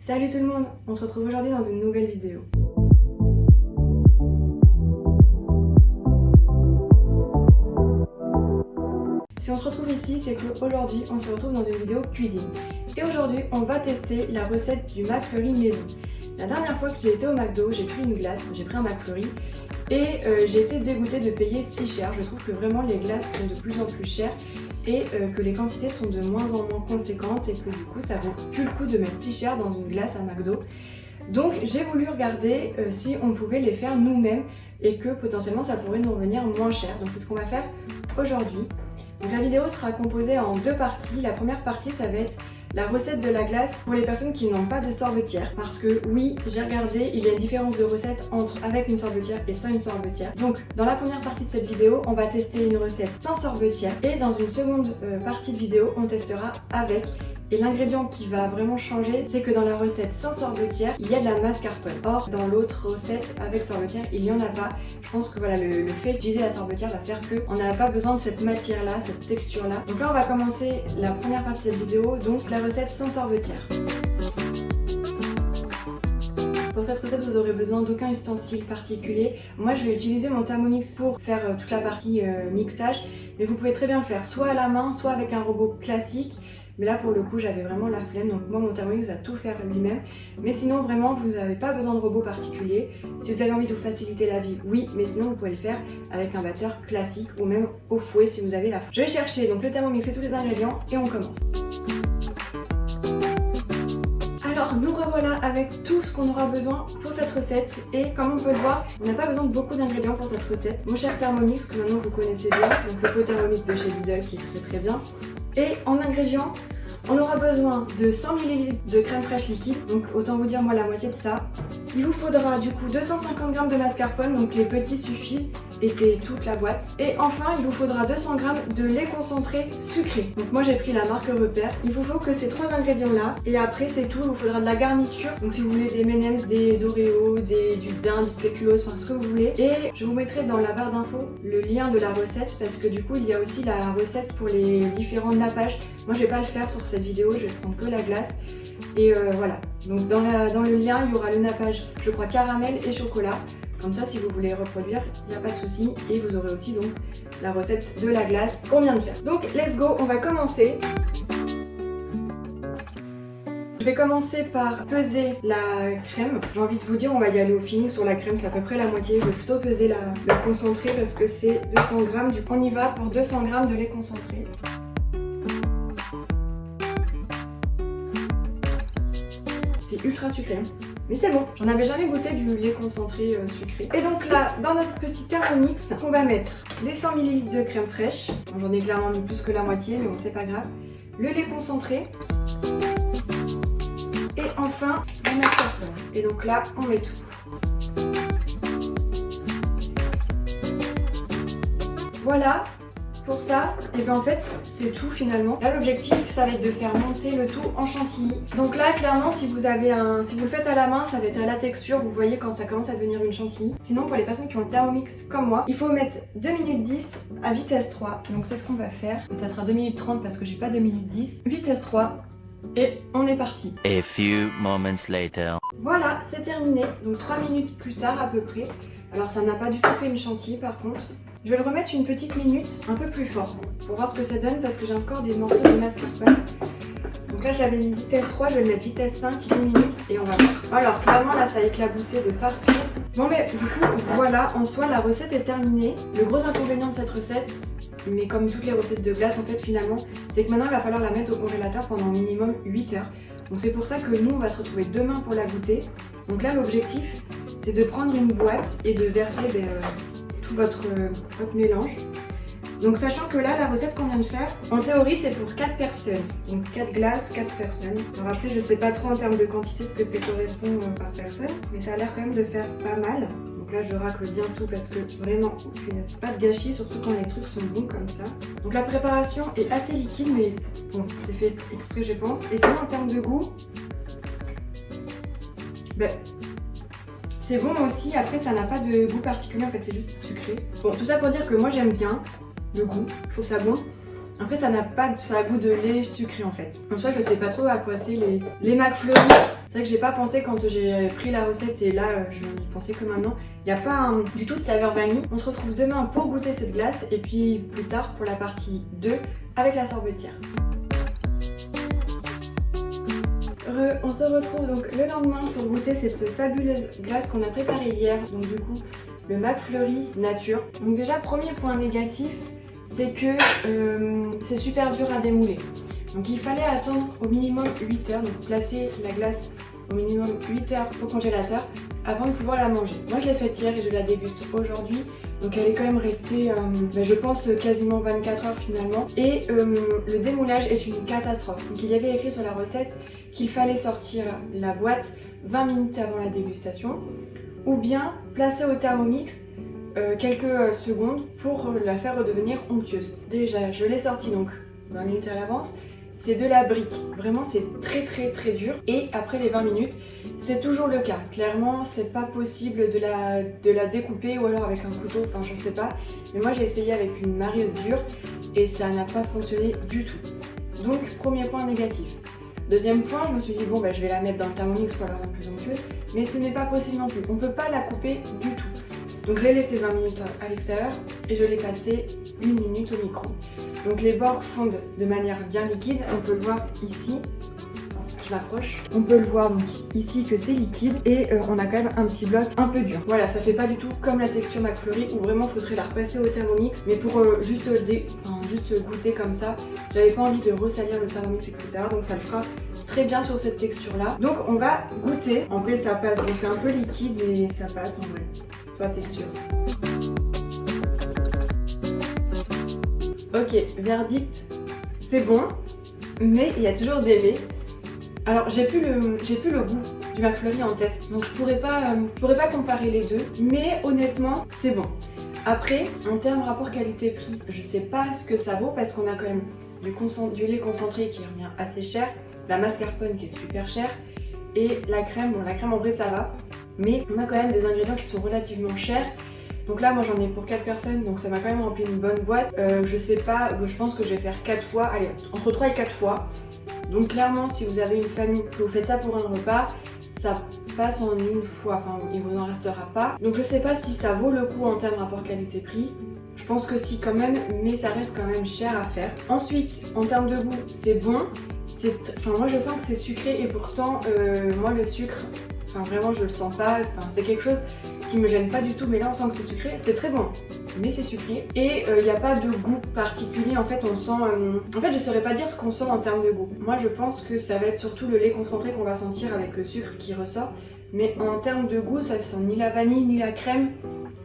Salut tout le monde, on se retrouve aujourd'hui dans une nouvelle vidéo. Si on se retrouve ici, c'est qu'aujourd'hui on se retrouve dans une vidéo cuisine. Et aujourd'hui on va tester la recette du McFlurry maison. La dernière fois que j'ai été au McDo, j'ai pris une glace, j'ai pris un McFlurry et j'ai été dégoûtée de payer si cher. Je trouve que vraiment les glaces sont de plus en plus chères et que les quantités sont de moins en moins conséquentes et que du coup ça vaut plus le coup de mettre si cher dans une glace à McDo. Donc j'ai voulu regarder si on pouvait les faire nous-mêmes et que potentiellement ça pourrait nous revenir moins cher. Donc c'est ce qu'on va faire aujourd'hui. Donc la vidéo sera composée en deux parties. La première partie ça va être la recette de la glace pour les personnes qui n'ont pas de sorbetière. Parce que oui, j'ai regardé, il y a une différence de recette entre avec une sorbetière et sans une sorbetière. Donc dans la première partie de cette vidéo, on va tester une recette sans sorbetière. Et dans une seconde partie de vidéo, on testera avec. Et l'ingrédient qui va vraiment changer, c'est que dans la recette sans sorbetière, il y a de la mascarpone. Or, dans l'autre recette avec sorbetière, il n'y en a pas. Je pense que voilà, le fait d'utiliser la sorbetière va faire qu'on n'a pas besoin de cette matière-là, cette texture-là. Donc là, on va commencer la première partie de cette vidéo, donc la recette sans sorbetière. Pour cette recette, vous aurez besoin d'aucun ustensile particulier. Moi, je vais utiliser mon Thermomix pour faire toute la partie mixage. Mais vous pouvez très bien le faire soit à la main, soit avec un robot classique. Mais là pour le coup j'avais vraiment la flemme, donc moi mon Thermomix va tout faire lui-même. Mais sinon vraiment vous n'avez pas besoin de robot particulier. Si vous avez envie de vous faciliter la vie, oui, mais sinon vous pouvez le faire avec un batteur classique ou même au fouet si vous avez la flemme. Je vais chercher donc le Thermomix et tous les ingrédients et on commence. Alors nous revoilà avec tout ce qu'on aura besoin pour cette recette et comme on peut le voir, on n'a pas besoin de beaucoup d'ingrédients pour cette recette. Mon cher Thermomix que maintenant vous connaissez bien, donc le pot Thermomix de chez Lidl qui est très bien. Et en ingrédients, on aura besoin de 100 ml de crème fraîche liquide, donc autant vous dire moi la moitié de ça. Il vous faudra du coup 250 g de mascarpone, donc les petits suffisent et c'est toute la boîte. Et enfin il vous faudra 200 g de lait concentré sucré. Donc moi j'ai pris la marque Repère. Il vous faut que ces trois ingrédients là et après c'est tout. Il vous faudra de la garniture, donc si vous voulez des M&M's, des Oreos, du daim, du spéculoos, enfin ce que vous voulez. Et je vous mettrai dans la barre d'infos le lien de la recette parce que du coup il y a aussi la recette pour les différents nappages. Moi je vais pas le faire sur cette vidéo, je vais prendre que la glace. Et voilà, donc dans le lien il y aura le nappage, je crois caramel et chocolat. Comme ça si vous voulez reproduire, il n'y a pas de souci. Et vous aurez aussi donc la recette de la glace qu'on vient de faire. Donc let's go, on va commencer. Je vais commencer par peser la crème. J'ai envie de vous dire, on va y aller au feeling sur la crème, c'est à peu près la moitié. Je vais plutôt peser le concentré parce que c'est 200 g. Du coup on y va pour 200 g de lait concentré. C'est ultra sucré, mais c'est bon. J'en avais jamais goûté du lait concentré sucré. Et donc là, dans notre petit Thermomix, on va mettre les 100 ml de crème fraîche. J'en ai clairement mis plus que la moitié, mais bon, c'est pas grave. Le lait concentré. Et enfin, la mascarpone. Et donc là, on met tout. Voilà. Pour ça, et bien en fait c'est tout finalement. Là l'objectif ça va être de faire monter le tout en chantilly. Donc là clairement si vous le faites à la main ça va être à la texture, vous voyez quand ça commence à devenir une chantilly. Sinon pour les personnes qui ont le Thermomix comme moi, il faut mettre 2 minutes 10 à vitesse 3. Donc c'est ce qu'on va faire. Mais ça sera 2 minutes 30 parce que j'ai pas 2 minutes 10. Vitesse 3 et on est parti. A few moments later. Voilà, c'est terminé. Donc 3 minutes plus tard à peu près. Alors ça n'a pas du tout fait une chantilly par contre. Je vais le remettre une petite minute un peu plus fort pour voir ce que ça donne parce que j'ai encore des morceaux de mascarpone. Donc là je l'avais mis vitesse 3, je vais le mettre vitesse 5, 10 minutes et on va voir. Alors clairement là ça a éclaboussé de partout. Bon mais du coup voilà, en soi la recette est terminée. Le gros inconvénient de cette recette, mais comme toutes les recettes de glace en fait finalement, c'est que maintenant il va falloir la mettre au congélateur pendant minimum 8 heures. Donc c'est pour ça que nous on va se retrouver demain pour la goûter. Donc là l'objectif c'est de prendre une boîte et de verser tout votre mélange. Donc sachant que là la recette qu'on vient de faire, en théorie c'est pour 4 personnes. Donc 4 glaces, 4 personnes. Alors après je sais pas trop en termes de quantité ce que ça correspond par personne, mais ça a l'air quand même de faire pas mal. Donc là je racle bien tout parce que vraiment c'est pas de gâchis, surtout quand les trucs sont bons comme ça. Donc la préparation est assez liquide mais bon c'est fait exprès je pense. Et sinon en termes de goût, c'est bon aussi, après ça n'a pas de goût particulier en fait, c'est juste sucré. Bon, tout ça pour dire que moi j'aime bien le goût, je trouve ça bon. Après ça n'a pas ça a goût de lait sucré en fait. En soi je sais pas trop à quoi c'est les McFlurry. C'est vrai que j'ai pas pensé quand j'ai pris la recette et là je n'y pensais que maintenant. Il n'y a pas du tout de saveur vanille. On se retrouve demain pour goûter cette glace et puis plus tard pour la partie 2 avec la sorbetière. On se retrouve donc le lendemain pour goûter cette fabuleuse glace qu'on a préparée hier. Donc du coup le McFlurry nature. Donc déjà premier point négatif, c'est que c'est super dur à démouler. Donc il fallait attendre au minimum 8 heures, donc placer la glace au minimum 8 heures au congélateur avant de pouvoir la manger. Moi je l'ai faite hier et je la déguste aujourd'hui. Donc elle est quand même restée, je pense, quasiment 24 heures finalement. Et le démoulage est une catastrophe. Donc il y avait écrit sur la recette qu'il fallait sortir la boîte 20 minutes avant la dégustation ou bien placer au Thermomix quelques secondes pour la faire redevenir onctueuse. Déjà, je l'ai sortie donc 20 minutes à l'avance. C'est de la brique, vraiment c'est très dur. Et après les 20 minutes, c'est toujours le cas. Clairement, c'est pas possible de la découper ou alors avec un couteau, enfin je sais pas. Mais moi j'ai essayé avec une marieuse dure et ça n'a pas fonctionné du tout. Donc premier point négatif. Deuxième point, je me suis dit bon je vais la mettre dans le Thermomix pour la rendre plus onctueuse, mais ce n'est pas possible non plus. On peut pas la couper du tout. Donc je l'ai laissé 20 minutes à l'extérieur et je l'ai passé 1 minute au micro. Donc les bords fondent de manière bien liquide, on peut le voir ici. Je m'approche. On peut le voir donc ici que c'est liquide et on a quand même un petit bloc un peu dur. Voilà, ça fait pas du tout comme la texture McFlurry où vraiment il faudrait la repasser au Thermomix. Mais pour juste goûter comme ça, j'avais pas envie de ressalir le Thermomix, etc. Donc ça le fera très bien sur cette texture là. Donc on va goûter. En vrai ça passe, donc c'est un peu liquide mais ça passe en vrai sur la texture. Ok, verdict, c'est bon, mais il y a toujours des mais. Alors j'ai plus le goût du McFlurry en tête, donc je pourrais pas comparer les deux, mais honnêtement c'est bon. Après, en termes rapport qualité-prix, je sais pas ce que ça vaut parce qu'on a quand même du lait concentré qui revient assez cher, la mascarpone qui est super chère et la crème, bon la crème en vrai ça va, mais on a quand même des ingrédients qui sont relativement chers. Donc là moi j'en ai pour 4 personnes, donc ça m'a quand même rempli une bonne boîte. Je sais pas, je pense que je vais faire 4 fois, allez, entre 3 et 4 fois. Donc clairement si vous avez une famille, que vous faites ça pour un repas, ça passe en une fois, enfin il vous en restera pas. Donc je sais pas si ça vaut le coup en termes rapport qualité-prix. Je pense que si quand même, mais ça reste quand même cher à faire. Ensuite, en termes de goût, c'est bon. Moi je sens que c'est sucré et pourtant moi le sucre, vraiment je le sens pas, c'est quelque chose qui me gêne pas du tout, mais là on sent que c'est sucré, c'est très bon, mais c'est sucré et il n'y a pas de goût particulier. En fait on sent, en fait je saurais pas dire ce qu'on sent en termes de goût. Moi je pense que ça va être surtout le lait concentré qu'on va sentir avec le sucre qui ressort, mais en termes de goût ça sent ni la vanille, ni la crème,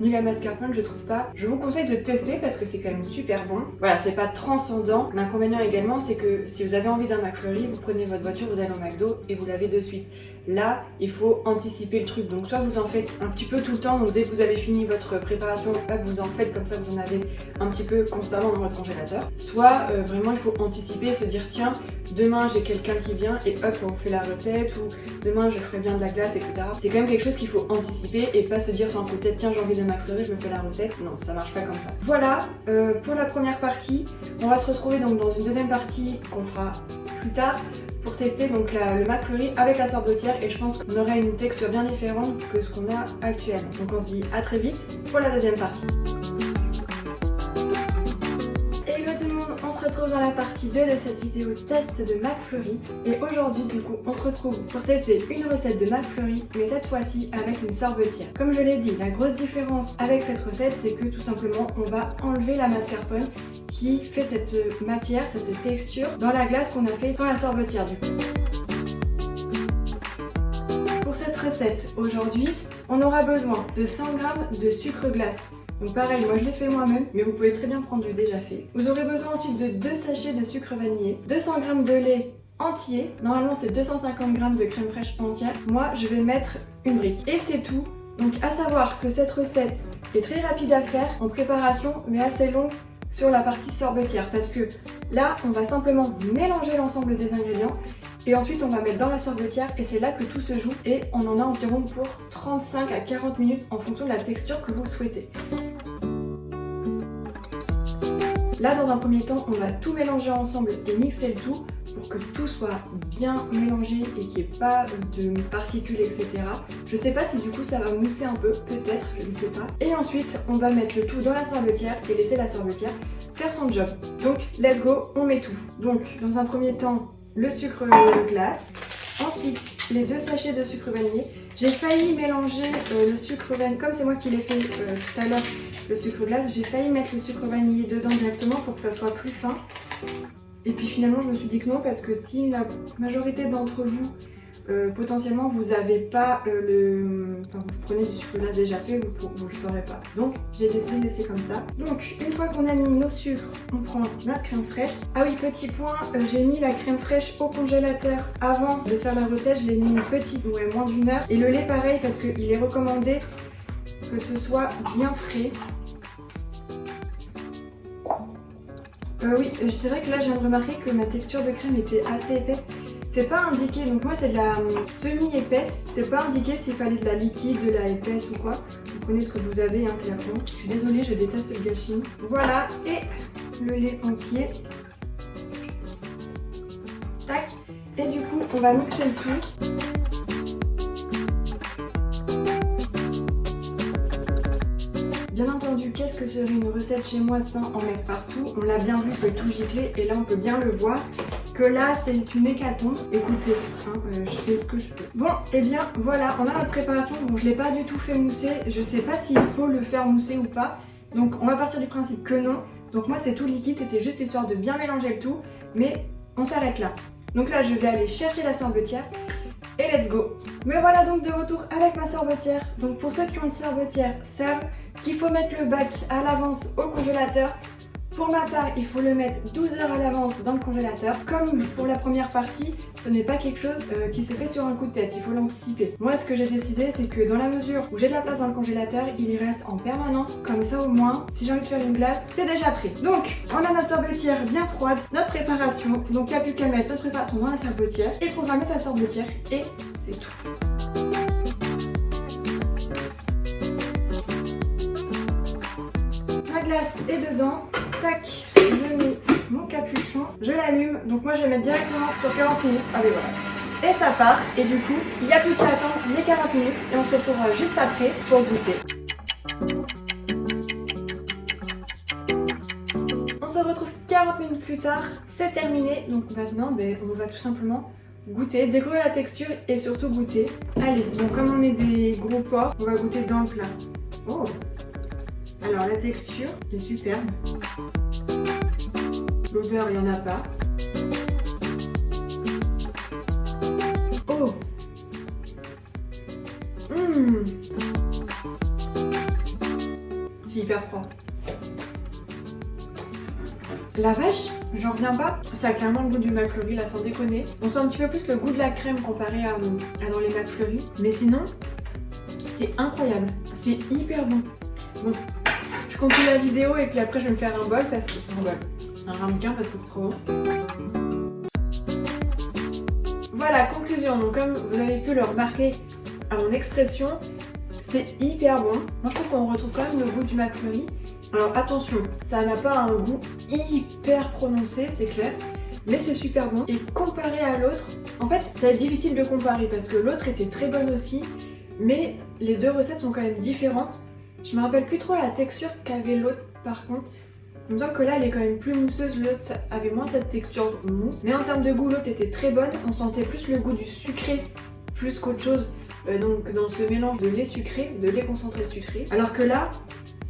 ni la mascarpone, je trouve pas. Je vous conseille de tester parce que c'est quand même super bon. Voilà, c'est pas transcendant. L'inconvénient également, c'est que si vous avez envie d'un McFlurry, vous prenez votre voiture, vous allez au McDo et vous l'avez de suite. Là, il faut anticiper le truc. Donc soit vous en faites un petit peu tout le temps, donc dès que vous avez fini votre préparation, hop, vous en faites comme ça, vous en avez un petit peu constamment dans votre congélateur. Soit vraiment il faut anticiper, se dire tiens, demain j'ai quelqu'un qui vient et hop, on fait la recette, ou demain je ferai bien de la glace, etc. C'est quand même quelque chose qu'il faut anticiper et pas se dire sans peut-être tiens j'ai envie de McFlurry, je me fais la recette. Non, ça marche pas comme ça. Voilà pour la première partie. On va se retrouver donc dans une deuxième partie qu'on fera plus tard pour tester donc le McFlurry avec la sorbetière et je pense qu'on aura une texture bien différente que ce qu'on a actuellement. Donc on se dit à très vite pour la deuxième partie. Hello tout le monde, on se retrouve dans la partie 2 de cette vidéo test de McFlurry et aujourd'hui du coup on se retrouve pour tester une recette de McFlurry mais cette fois-ci avec une sorbetière. Comme je l'ai dit, la grosse différence avec cette recette c'est que tout simplement on va enlever la mascarpone qui fait cette matière, cette texture dans la glace qu'on a fait sans la sorbetière du coup. Pour cette recette aujourd'hui, on aura besoin de 100 g de sucre glace. Donc pareil, moi je l'ai fait moi-même, mais vous pouvez très bien prendre du déjà fait. Vous aurez besoin ensuite de 2 sachets de sucre vanillé, 200 g de lait entier, normalement c'est 250 g de crème fraîche entière, moi je vais mettre une brique. Et c'est tout. Donc à savoir que cette recette est très rapide à faire en préparation, mais assez longue sur la partie sorbetière parce que là on va simplement mélanger l'ensemble des ingrédients et ensuite on va mettre dans la sorbetière et c'est là que tout se joue et on en a environ pour 35 à 40 minutes en fonction de la texture que vous souhaitez. Là dans un premier temps on va tout mélanger ensemble et mixer le tout pour que tout soit bien mélangé et qu'il n'y ait pas de particules etc. Je sais pas si du coup ça va mousser un peu, peut-être, je ne sais pas. Et ensuite on va mettre le tout dans la sorbetière et laisser la sorbetière faire son job. Donc let's go, on met tout. Donc dans un premier temps le sucre glace, ensuite les 2 sachets de sucre vanillé. J'ai failli mélanger le sucre vanillé, comme c'est moi qui l'ai fait tout à l'heure, le sucre glace, j'ai failli mettre le sucre vanillé dedans directement pour que ça soit plus fin. Et puis finalement je me suis dit que non, parce que si la majorité d'entre vous potentiellement vous n'avez pas vous prenez du sucre glace déjà fait, vous le ferez pas. Donc j'ai décidé de laisser comme ça. Donc une fois qu'on a mis nos sucres, on prend notre crème fraîche. Ah oui, petit point, j'ai mis la crème fraîche au congélateur avant de faire la recette. Je l'ai mis une petite, ouais, moins d'1 heure. Et le lait pareil, parce qu'il est recommandé que ce soit bien frais. Oui, c'est vrai que là je viens de remarquer que ma texture de crème était assez épaisse. C'est pas indiqué, donc moi c'est de la semi-épaisse. C'est pas indiqué s'il fallait de la liquide, de la épaisse ou quoi. Vous prenez ce que vous avez, hein, clairement. Je suis désolée, je déteste le gâchis. Voilà, et le lait entier. Tac. Et du coup, on va mixer le tout. Bien entendu, qu'est-ce que serait une recette chez moi sans en mettre partout? On l'a bien vu que tout giclait et là on peut bien le voir que là c'est une hécatombe. Écoutez, hein, je fais ce que je peux. Bon, et bien voilà, on a notre préparation. Bon, je l'ai pas du tout fait mousser, je sais pas s'il faut le faire mousser ou pas. Donc on va partir du principe que non. Donc moi c'est tout liquide, c'était juste histoire de bien mélanger le tout. Mais on s'arrête là. Donc là je vais aller chercher la sorbetière. Et let's go! Me voilà donc de retour avec ma sorbetière. Donc pour ceux qui ont une sorbetière savent qu'il faut mettre le bac à l'avance au congélateur. Pour ma part, il faut le mettre 12 heures à l'avance dans le congélateur. Comme pour la première partie, ce n'est pas quelque chose qui se fait sur un coup de tête, il faut l'anticiper. Moi, ce que j'ai décidé, c'est que dans la mesure où j'ai de la place dans le congélateur, il y reste en permanence. Comme ça, au moins, si j'ai envie de faire une glace, c'est déjà prêt. Donc, on a notre sorbetière bien froide, notre préparation. Donc, il n'y a plus qu'à mettre notre préparation dans la sorbetière et programmer sa sorbetière. Et c'est tout. Ma glace est dedans. Tac, je mets mon capuchon, je l'allume, donc moi je vais mettre directement sur 40 minutes, ah ben voilà. Et ça part, et du coup, il n'y a plus qu'à attendre les 40 minutes, et on se retrouvera juste après pour goûter. On se retrouve 40 minutes plus tard, c'est terminé, donc maintenant on va tout simplement goûter, découvrir la texture et surtout goûter. Allez, donc comme on est des gros porcs, on va goûter dans le plat. Oh! Alors la texture est superbe. L'odeur, il n'y en a pas. Oh! C'est hyper froid. La vache, j'en reviens pas. Ça a clairement le goût du McFlurry, là, sans déconner. On sent un petit peu plus le goût de la crème comparé à dans les McFlurry. Mais sinon, c'est incroyable. C'est hyper bon. Bon, je continue la vidéo et puis après je vais me faire un bol parce que... un ramequin parce que c'est trop bon. Voilà, conclusion. Donc comme vous avez pu le remarquer à mon expression, c'est hyper bon. Moi je trouve qu'on retrouve quand même le goût du McFlurry. Alors attention, ça n'a pas un goût hyper prononcé, c'est clair. Mais c'est super bon. Et comparé à l'autre, en fait ça va être difficile de comparer parce que l'autre était très bonne aussi. Mais les deux recettes sont quand même différentes. Je me rappelle plus trop la texture qu'avait l'autre par contre. Il me semble que là elle est quand même plus mousseuse, l'autre avait moins cette texture mousse. Mais en termes de goût, l'autre était très bonne. On sentait plus le goût du sucré plus qu'autre chose. Donc dans ce mélange de lait sucré, de lait concentré sucré. Alors que là,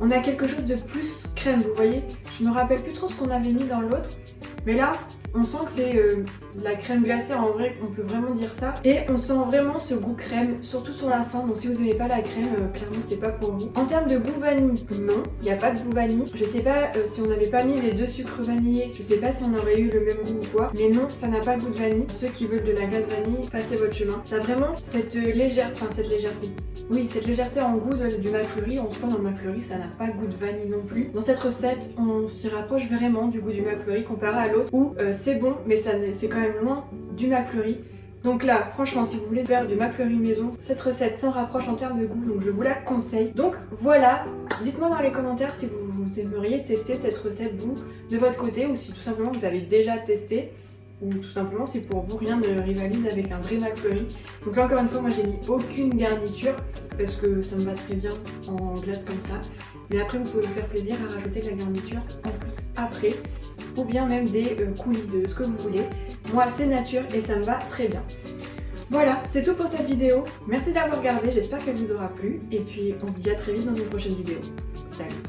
on a quelque chose de plus crème, vous voyez. Je me rappelle plus trop ce qu'on avait mis dans l'autre. Mais là, on sent que c'est de la crème glacée, en vrai, on peut vraiment dire ça. Et on sent vraiment ce goût crème, surtout sur la fin. Donc si vous n'aimez pas la crème, clairement c'est pas pour vous. En termes de goût vanille, non, il n'y a pas de goût vanille. Je sais pas si on n'avait pas mis les deux sucres vanillés, je sais pas si on aurait eu le même goût ou quoi. Mais non, ça n'a pas le goût de vanille. Ceux qui veulent de la glace vanille, passez votre chemin. Ça a vraiment cette légèreté, oui, cette légèreté en goût du McFlurry. On se voit dans le McFlurry, ça n'a pas le goût de vanille non plus. Dans cette recette, on s'y rapproche vraiment du goût du McFlurry comparé à l'autre où c'est bon, mais c'est quand même loin du McFlurry. Donc là, franchement, si vous voulez faire du McFlurry maison, cette recette s'en rapproche en termes de goût, donc je vous la conseille. Donc voilà, dites-moi dans les commentaires si vous aimeriez tester cette recette vous, de votre côté, ou si tout simplement vous avez déjà testé, ou tout simplement si pour vous rien ne rivalise avec un vrai McFlurry. Donc là encore une fois, moi j'ai mis aucune garniture, parce que ça me va très bien en glace comme ça. Mais après vous pouvez vous faire plaisir à rajouter de la garniture en plus après, ou bien même des coulis de ce que vous voulez. Moi c'est nature et ça me va très bien. Voilà, c'est tout pour cette vidéo. Merci d'avoir regardé, j'espère qu'elle vous aura plu. Et puis on se dit à très vite dans une prochaine vidéo. Salut!